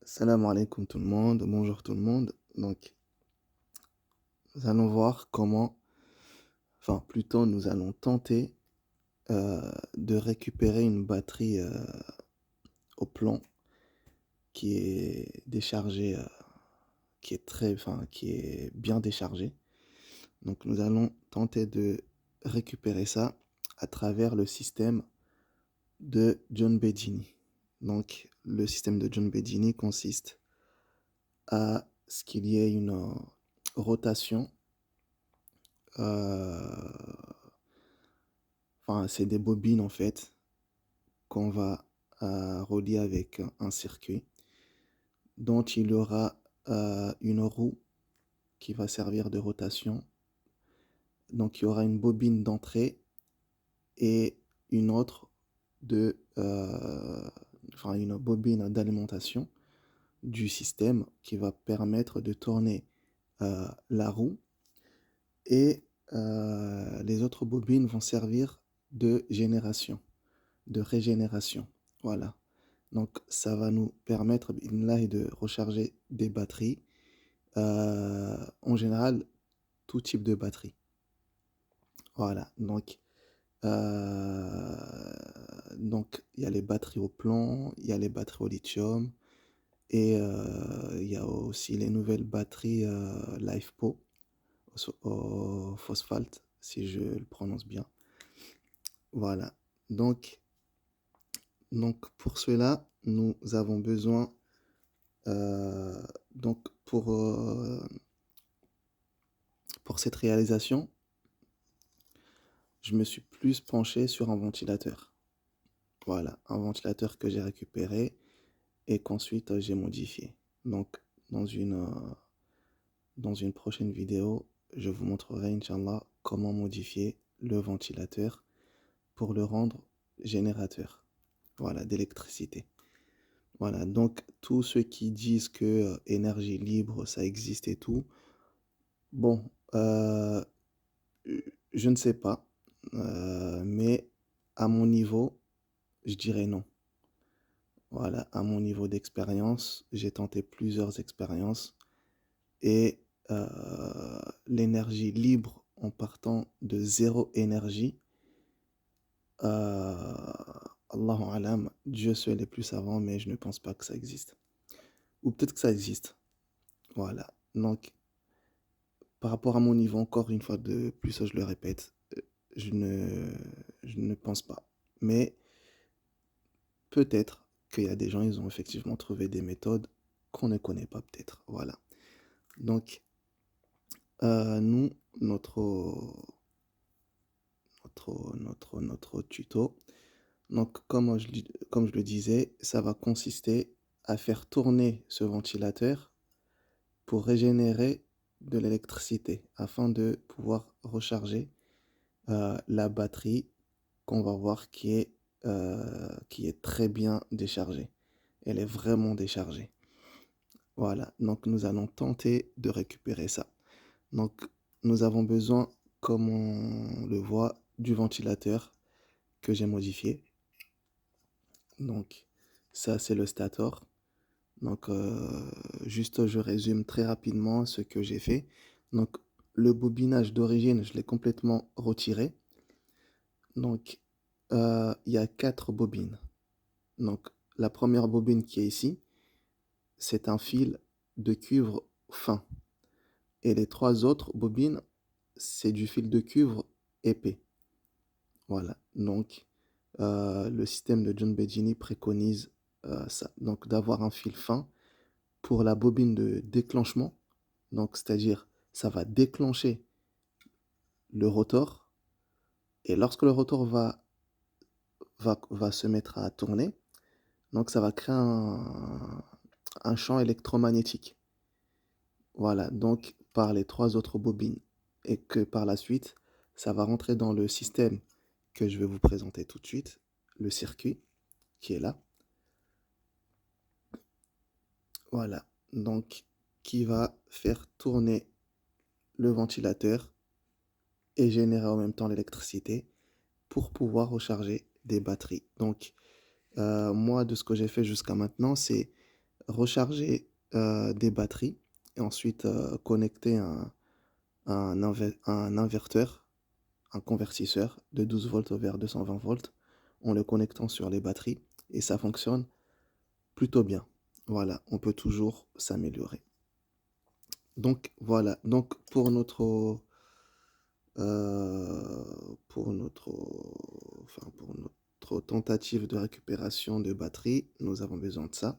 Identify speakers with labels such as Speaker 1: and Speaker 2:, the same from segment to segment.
Speaker 1: Salam alaikum tout le monde, bonjour tout le monde. Donc, nous allons voir comment, enfin plutôt nous allons tenter de récupérer une batterie au plomb qui est déchargée, qui est bien déchargée. Donc, nous allons tenter de récupérer ça à travers le système de John Bedini. Donc, le système de John Bedini consiste à ce qu'il y ait une rotation. euh, Enfin, c'est des bobines en fait qu'on va relier avec un circuit dont il y aura une roue qui va servir de rotation. Donc il y aura une bobine d'entrée et une autre enfin une bobine d'alimentation du système qui va permettre de tourner la roue et les autres bobines vont servir de génération, de régénération. Voilà. Donc ça va nous permettre bi'idhnillah de recharger des batteries, en général tout type de batterie. Voilà, donc il y a les batteries au plomb, il y a les batteries au lithium et il y a aussi les nouvelles batteries, LiFePO au phosphate, si je le prononce bien. Voilà, donc pour cela, nous avons besoin, donc pour cette réalisation, je me suis plus penché sur un ventilateur. Voilà, un ventilateur que j'ai récupéré et qu'ensuite j'ai modifié. Donc, dans une, euh, dans une prochaine vidéo, je vous montrerai, Inch'Allah, comment modifier le ventilateur pour le rendre générateur. Voilà, d'électricité. Voilà, donc tous ceux qui disent que énergie libre, ça existe et tout, bon, je ne sais pas, mais à mon niveau, je dirais non. Voilà, à mon niveau d'expérience, j'ai tenté plusieurs expériences et l'énergie libre en partant de zéro énergie, Allahu alam, Dieu seul est plus savant, mais je ne pense pas que ça existe. Ou peut-être que ça existe. Voilà. Donc, par rapport à mon niveau, encore une fois de plus, je le répète, je ne, je ne pense pas. Mais peut-être qu'il y a des gens, ils ont effectivement trouvé des méthodes qu'on ne connaît pas peut-être. Voilà. Donc, nous, notre tuto, donc comme je le disais, ça va consister à faire tourner ce ventilateur pour régénérer de l'électricité afin de pouvoir recharger la batterie qu'on va voir qui est très bien déchargée. Elle est vraiment déchargée. Voilà, donc nous allons tenter de récupérer ça. Donc nous avons besoin, comme on le voit, du ventilateur que j'ai modifié. Donc ça c'est le stator. Donc juste je résume très rapidement ce que j'ai fait. Donc le bobinage d'origine, je l'ai complètement retiré. Donc il y a 4 bobines. Donc la première bobine qui est ici, c'est un fil de cuivre fin. Et les 3 autres bobines, c'est du fil de cuivre épais. Voilà, donc le système de John Bedini préconise ça. Donc d'avoir un fil fin pour la bobine de déclenchement. Donc c'est-à-dire, ça va déclencher le rotor. Et lorsque le rotor va se mettre à tourner, donc ça va créer un champ électromagnétique. Voilà, donc par les 3 autres bobines. Et que par la suite, ça va rentrer dans le système que je vais vous présenter tout de suite, le circuit qui est là. Voilà, donc qui va faire tourner le ventilateur et générer en même temps l'électricité pour pouvoir recharger des batteries. Donc moi, de ce que j'ai fait jusqu'à maintenant, c'est recharger des batteries et ensuite connecter un inverteur, un convertisseur de 12 volts vers 220 volts en le connectant sur les batteries et ça fonctionne plutôt bien. Voilà, on peut toujours s'améliorer. Donc voilà, donc pour notre tentative de récupération de batterie, nous avons besoin de ça.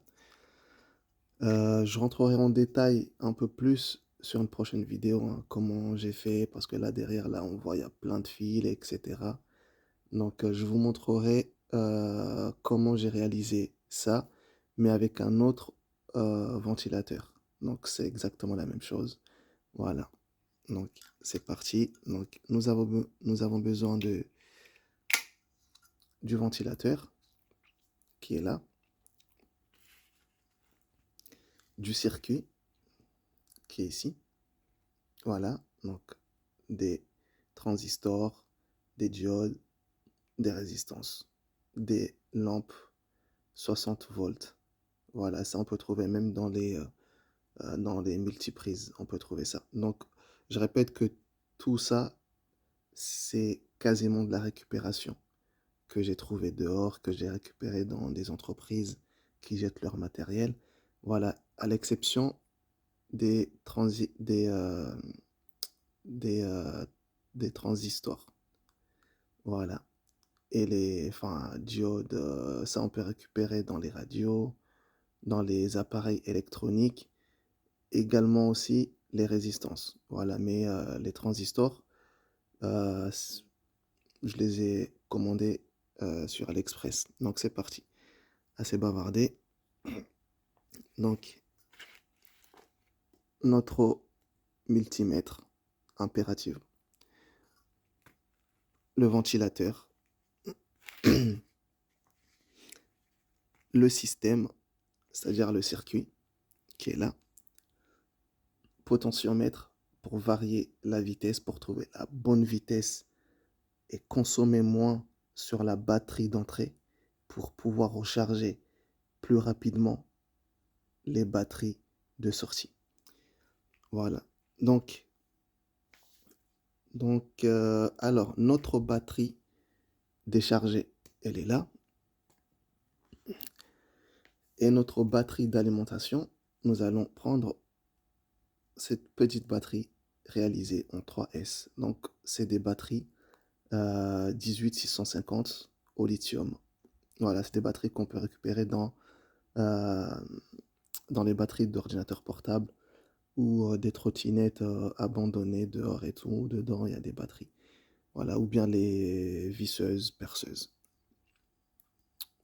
Speaker 1: Je rentrerai en détail un peu plus sur une prochaine vidéo, hein, comment j'ai fait, parce que là derrière, là, on voit, il y a plein de fils et cetera. Donc, je vous montrerai, comment j'ai réalisé ça, mais avec un autre, ventilateur. Donc c'est exactement la même chose. Voilà, donc c'est parti. Donc nous avons besoin du ventilateur qui est là, du circuit qui est ici. Voilà, donc des transistors, des diodes, des résistances, des lampes 60 volts. Voilà, ça on peut trouver même dans les multiprises, on peut trouver ça. Donc je répète que tout ça, c'est quasiment de la récupération que j'ai trouvé dehors, que j'ai récupéré dans des entreprises qui jettent leur matériel. Voilà, à l'exception des transi des, des transistors. Voilà. Et les diodes, ça on peut récupérer dans les radios, dans les appareils électroniques, également aussi les résistances. Voilà, mais les transistors, s je les ai commandés, sur AliExpress. Donc c'est parti. Assez bavardé. Donc notre multimètre impératif, le ventilateur, le système, c'est-à-dire le circuit qui est là, potentiomètre pour varier la vitesse, pour trouver la bonne vitesse et consommer moins sur la batterie d'entrée pour pouvoir recharger plus rapidement les batteries de sortie. Voilà. Alors, notre batterie déchargée, elle est là. Et notre batterie d'alimentation, nous allons prendre cette petite batterie réalisée en 3S. Donc, c'est des batteries 18650 au lithium. Voilà, c'est des batteries qu'on peut récupérer euh, dans les batteries d'ordinateurs portables ou des trottinettes abandonnées dehors et tout. Dedans, il y a des batteries. Voilà, ou bien les visseuses, perceuses,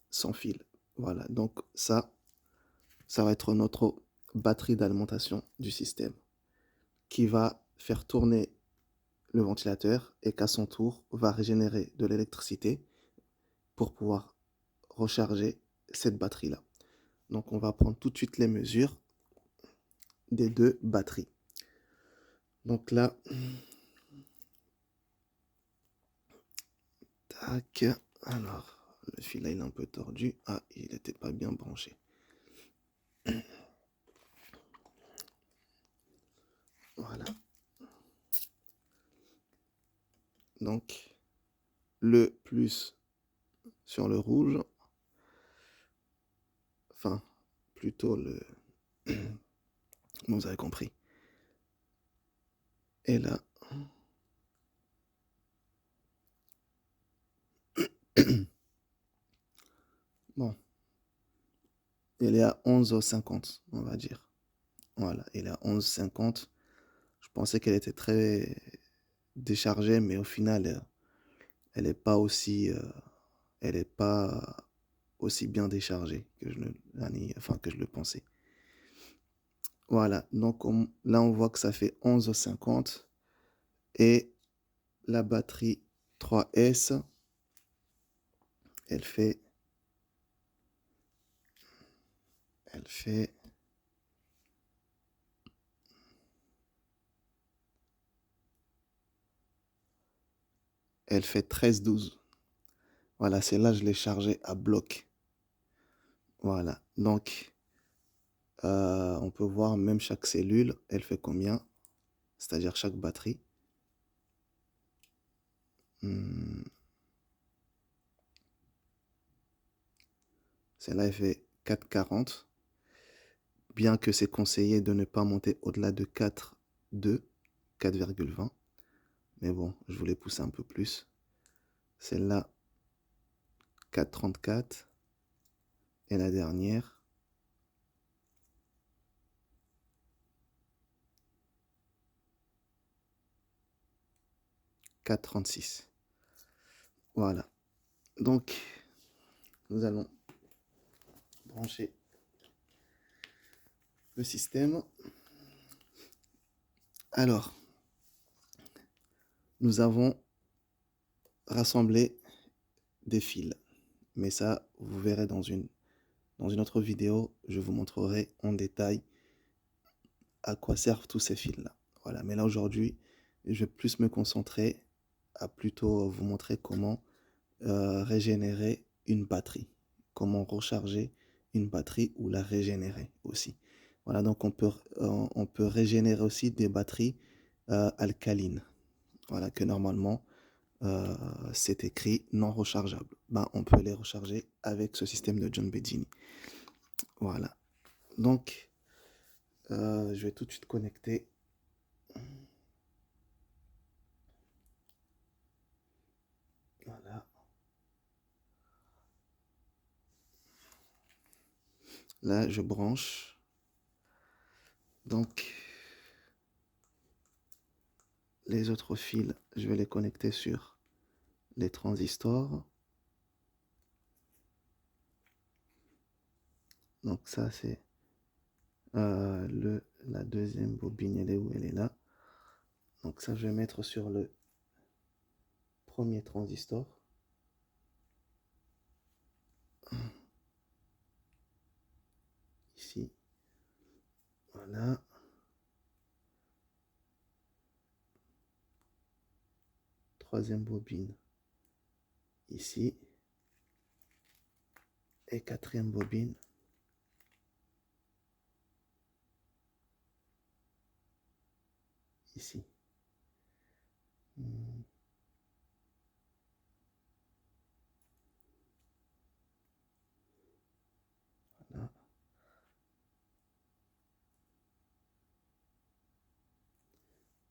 Speaker 1: sans fil. Voilà, donc ça va être notre batterie d'alimentation du système qui va faire tourner le ventilateur et qu'à son tour va régénérer de l'électricité pour pouvoir recharger cette batterie-là. Donc on va prendre tout de suite les mesures des deux batteries. Donc là, tac, alors le fil là il est un peu tordu. Ah, il n'était pas bien branché. Voilà. Donc le plus sur le rouge, enfin plutôt le... vous avez compris. Et là, bon, il est à 11,50, on va dire. Voilà, il est à 11,50. Je pensais qu'elle était très déchargée, mais au final, elle n'est pas aussi, elle est pas aussi bien déchargée que que je le pensais. Voilà, donc là, on voit que ça fait 11,50 et la batterie 3S, elle fait, elle fait, elle fait 13,12. Voilà, celle-là, je l'ai chargée à bloc. Voilà, donc On peut voir même chaque cellule, elle fait combien, c'est-à-dire chaque batterie. Mmh, celle-là, elle fait 4,40. Bien que c'est conseillé de ne pas monter au-delà de 4,2, 4,20. Mais bon, je voulais pousser un peu plus. Celle-là, 4,34. Et la dernière, 4,36. Voilà. Donc, nous allons brancher le système. Alors, nous avons rassemblé des fils. Mais ça, vous verrez dans une autre vidéo, je vous montrerai en détail à quoi servent tous ces fils-là. Voilà, mais là aujourd'hui, je vais plus me concentrer à plutôt vous montrer comment régénérer une batterie, comment recharger une batterie ou la régénérer aussi. Voilà, donc on peut régénérer aussi des batteries alcalines. Voilà, que normalement, c'est écrit non rechargeable. Ben, on peut les recharger avec ce système de John Bedini. Voilà. Donc, je vais tout de suite connecter. Voilà. Là, je branche. Donc, les autres fils, je vais les connecter sur les transistors. Donc ça, c'est la deuxième bobine, elle est où? Elle est là. Donc ça, je vais mettre sur le premier transistor. Ici. Voilà. Troisième bobine. Ici. Et quatrième bobine. Ici. Voilà.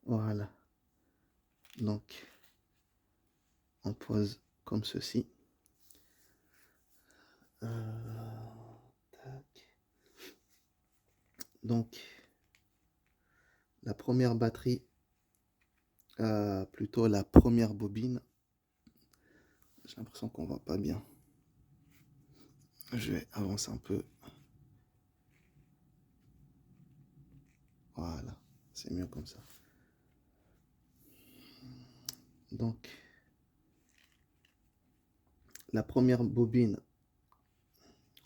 Speaker 1: Voilà. Donc, on pose comme ceci. Tac. Donc, la première batterie, plutôt la première bobine, j'ai l'impression qu'on voit pas bien. Je vais avancer un peu. Voilà, c'est mieux comme ça. Donc, la première bobine,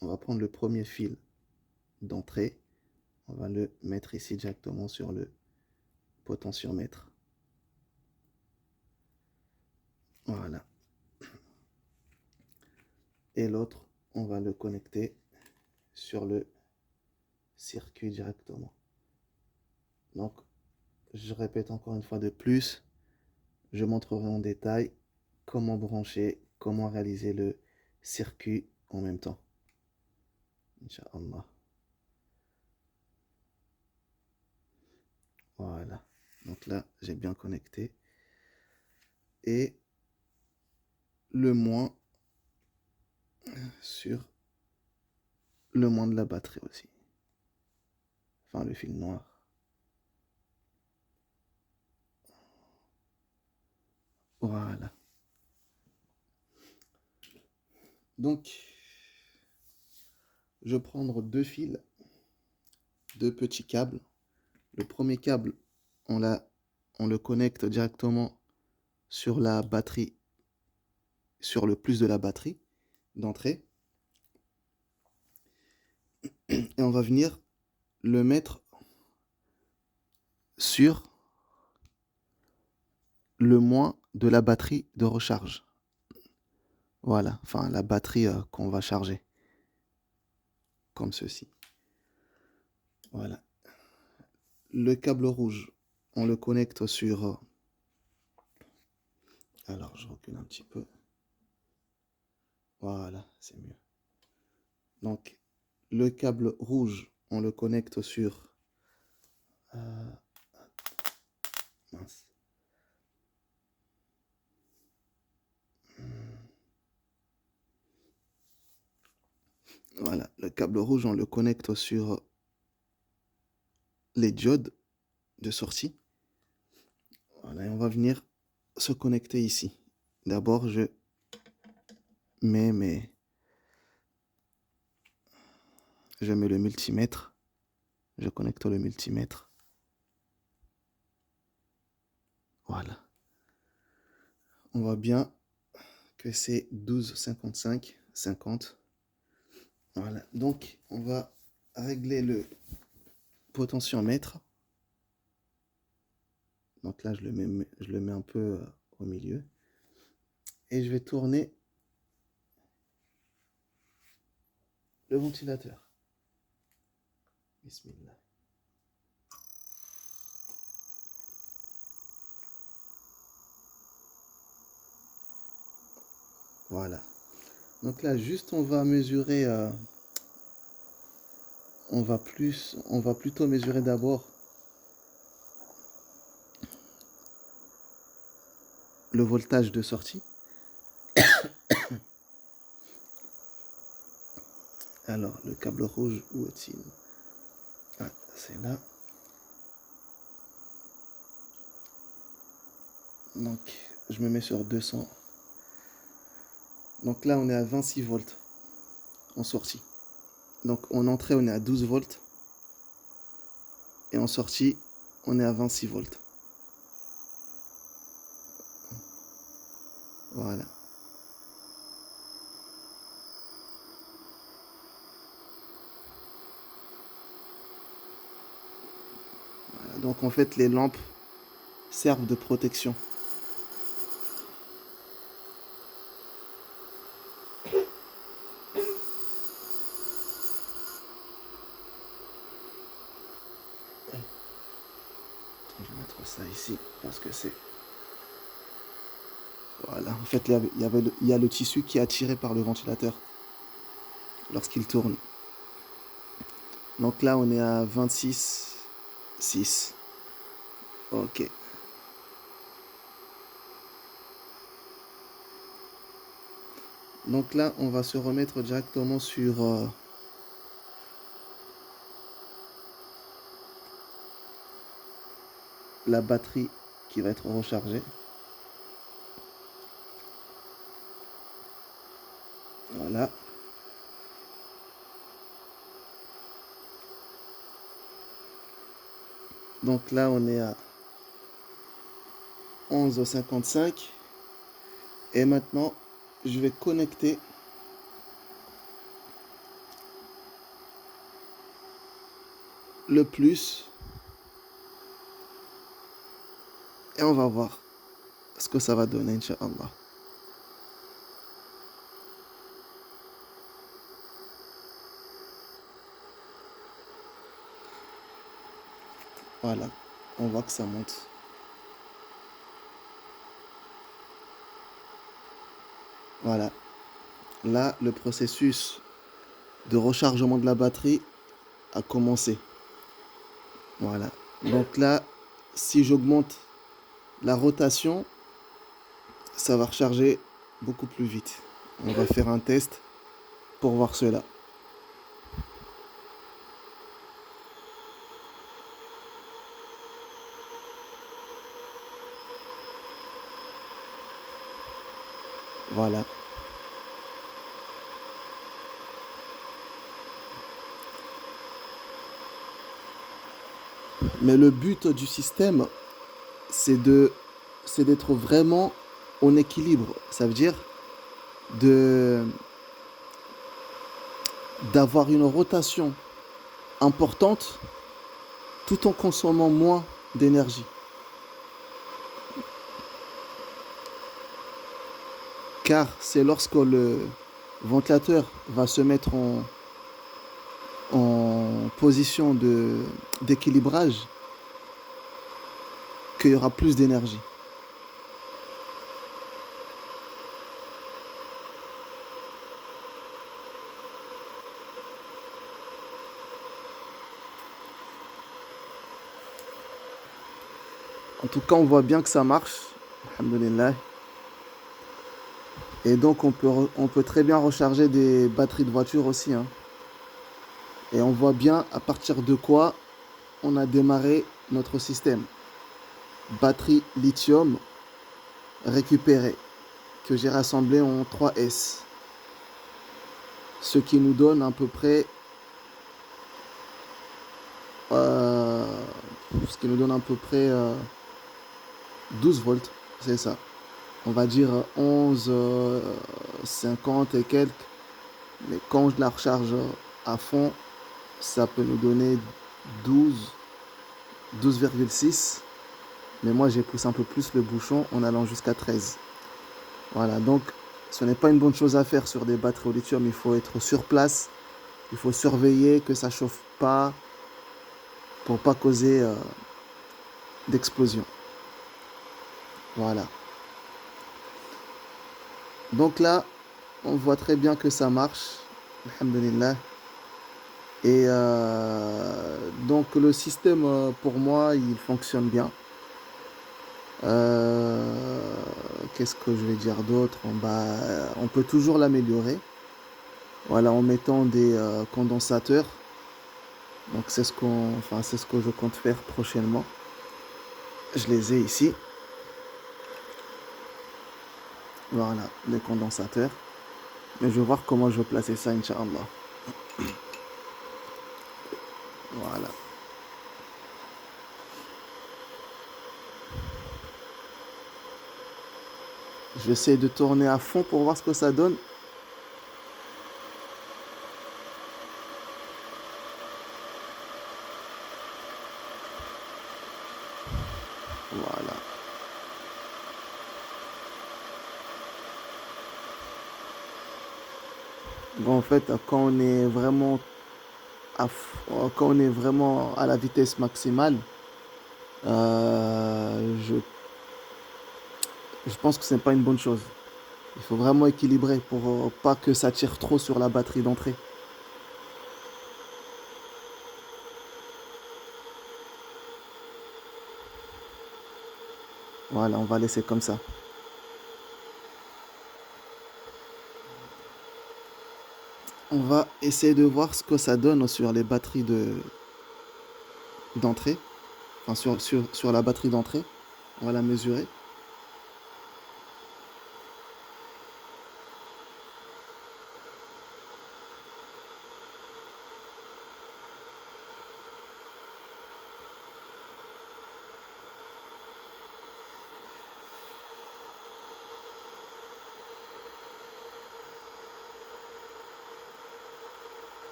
Speaker 1: on va prendre le premier fil d'entrée. On va le mettre ici directement sur le potentiomètre. Voilà. Et l'autre, on va le connecter sur le circuit directement. Donc, je répète encore une fois de plus, je montrerai en détail comment brancher, comment réaliser le circuit en même temps. Inch'Allah. Voilà. Donc là, j'ai bien connecté. Et le moins sur le moins de la batterie aussi. Enfin, le fil noir. Voilà. Donc, je vais prendre deux fils, deux petits câbles. Le premier câble, on le connecte directement sur la batterie, sur le plus de la batterie d'entrée. Et on va venir le mettre sur le moins de la batterie de recharge. Voilà, enfin la batterie qu'on va charger. Comme ceci. Voilà. Le câble rouge, on le connecte sur... Alors, je recule un petit peu. Voilà, c'est mieux. Donc, le câble rouge, on le connecte sur... mince. Voilà, le câble rouge, on le connecte sur les diodes de sortie. Voilà, et on va venir se connecter ici. D'abord, je mets le multimètre. Je connecte le multimètre. Voilà. On voit bien que c'est 12,55, 50. Voilà. Donc, on va régler le potentiomètre. Donc là, je le mets un peu au milieu. Et je vais tourner le ventilateur. Bismillah. Voilà. Donc là, juste on va mesurer, on va plutôt mesurer d'abord le voltage de sortie. Alors, le câble rouge, où est-il? Ah, c'est là. Donc, je me mets sur 200. Donc là, on est à 26 volts en sortie. Donc, en entrée, on est à 12 volts. Et en sortie, on est à 26 volts. Voilà. Voilà. Donc, en fait, les lampes servent de protection. Je vais mettre ça ici parce que c'est... Voilà. En fait, il y a le tissu qui est attiré par le ventilateur lorsqu'il tourne. Donc là, on est à 26,6. Ok. Donc là, on va se remettre directement sur la batterie qui va être rechargée. Voilà. Donc là, on est à 11,55. Et maintenant, je vais connecter le plus. Et on va voir ce que ça va donner, Inch'Allah. Voilà. On voit que ça monte. Voilà. Là, le processus de rechargement de la batterie a commencé. Voilà. Donc là, si j'augmente la rotation, ça va recharger beaucoup plus vite. On va faire un test pour voir cela. Voilà. Mais le but du système, c'est d'être vraiment en équilibre. Ça veut dire de d'avoir une rotation importante tout en consommant moins d'énergie. Car c'est lorsque le ventilateur va se mettre en position d'équilibrage qu'il y aura plus d'énergie. En tout cas, on voit bien que ça marche. Alhamdulillah. Et donc, on peut très bien recharger des batteries de voiture aussi, hein. Et on voit bien à partir de quoi on a démarré notre système. Batterie lithium récupérée, que j'ai rassemblée en 3S. Ce qui nous donne à peu près... ce qui nous donne à peu près 12 volts, c'est ça. On va dire 11, 50 et quelques. Mais quand je la recharge à fond, ça peut nous donner 12, 12,6. Mais moi, j'ai poussé un peu plus le bouchon en allant jusqu'à 13. Voilà, donc ce n'est pas une bonne chose à faire sur des batteries au lithium. Il faut être sur place. Il faut surveiller que ça ne chauffe pas pour ne pas causer d'explosion. Voilà. Donc là, on voit très bien que ça marche. Alhamdulillah. Et donc le système, pour moi, il fonctionne bien. Qu'est-ce que je vais dire d'autre? On peut toujours l'améliorer. Voilà, en mettant des condensateurs. Donc c'est ce que je compte faire prochainement. Je les ai ici. Voilà, les condensateurs. Mais je vais voir comment je vais placer ça, Inch'Allah. Voilà. Je vais essayer de tourner à fond pour voir ce que ça donne. Voilà. Bon, en fait, quand on est vraiment à la vitesse maximale, je pense que ce n'est pas une bonne chose. Il faut vraiment équilibrer pour pas que ça tire trop sur la batterie d'entrée. Voilà, on va laisser comme ça. On va essayer de voir ce que ça donne sur les batteries d'entrée. Enfin, sur la batterie d'entrée. On va la mesurer.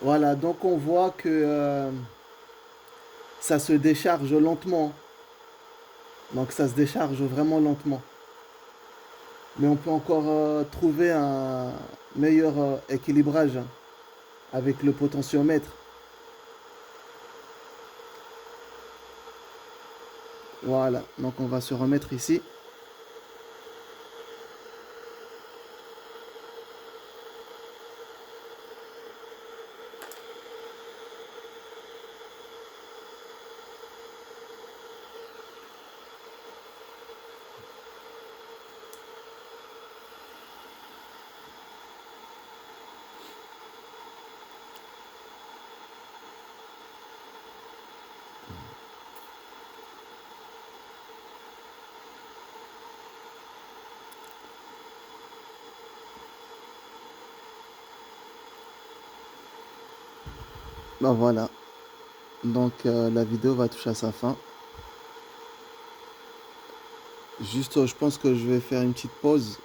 Speaker 1: Voilà, donc on voit que ça se décharge lentement. Donc ça se décharge vraiment lentement. Mais on peut encore trouver un meilleur équilibrage, hein, avec le potentiomètre. Voilà, donc on va se remettre ici. Ben voilà, donc la vidéo va toucher à sa fin. Juste, je pense que je vais faire une petite pause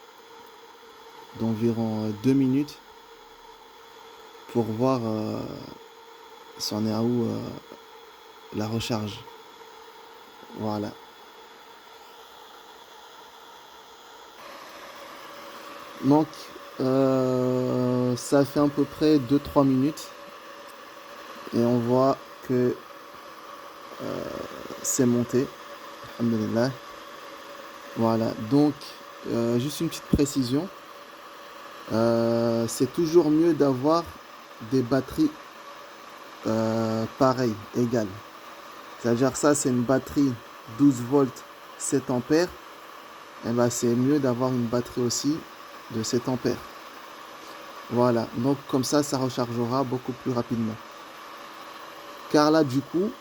Speaker 1: d'environ 2 minutes pour voir c'en est à où la recharge. Voilà. Donc, ça fait à peu près 2-3 minutes et on voit que c'est monté. Alhamdulillah. Voilà. Donc, juste une petite précision. C'est toujours mieux d'avoir des batteries pareilles, égales. C'est-à-dire ça, c'est une batterie 12 volts 7 ampères. Et ben, c'est mieux d'avoir une batterie aussi de 7 ampères. Voilà, donc comme ça rechargera beaucoup plus rapidement. Car là, du coup,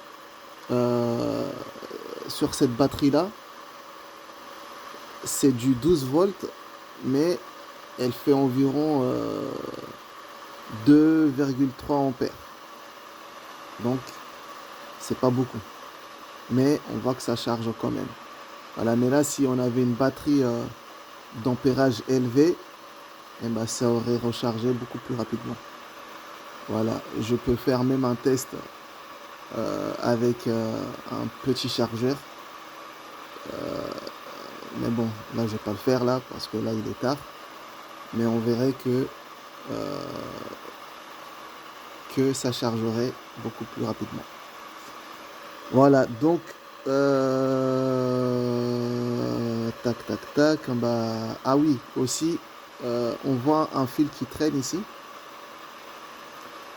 Speaker 1: sur cette batterie-là, c'est du 12 volts, mais elle fait environ 2,3 ampères. Donc, c'est pas beaucoup. Mais on voit que ça charge quand même. Voilà, mais là, si on avait une batterie d'ampérage élevé, eh ben, ça aurait rechargé beaucoup plus rapidement. Voilà, je peux faire même un test avec un petit chargeur. Mais bon, là, je vais pas le faire là, parce que là, il est tard. Mais on verrait que ça chargerait beaucoup plus rapidement. Voilà, donc, tac, tac, tac. Bah, ah oui, aussi, on voit un fil qui traîne ici.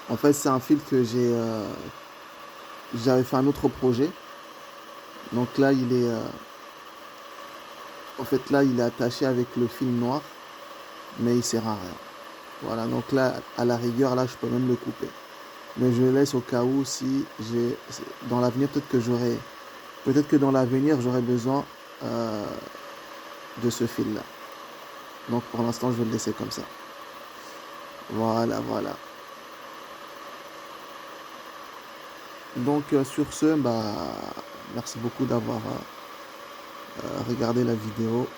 Speaker 1: En fait, c'est un fil que j'avais fait un autre projet. Donc là, il est, en fait, là, il est attaché avec le fil noir, mais il sert à rien. Voilà, donc là, à la rigueur, là, je peux même le couper. Mais je le laisse au cas où si j'ai, dans l'avenir, peut-être que dans l'avenir, j'aurai besoin de ce fil-là. Donc pour l'instant, je vais le laisser comme ça. Voilà, voilà. Donc sur ce, bah, merci beaucoup d'avoir regardé la vidéo.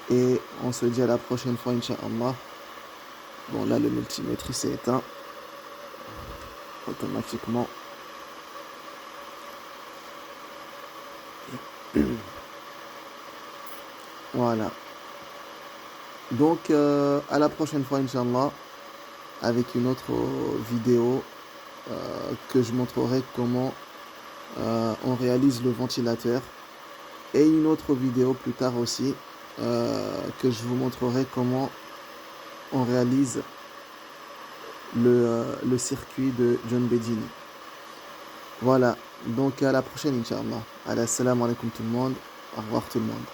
Speaker 1: Et on se dit à la prochaine fois, Inch'Allah. Bon, là, le multimètre, il s'est éteint automatiquement. Voilà. Donc, à la prochaine fois, Inch'Allah, avec une autre vidéo que je montrerai comment on réalise le ventilateur. Et une autre vidéo plus tard aussi que je vous montrerai comment on réalise le circuit de John Bedini. Voilà, donc à la prochaine, Inch'Allah. Allez, assalamu alaikum tout le monde. Au revoir tout le monde.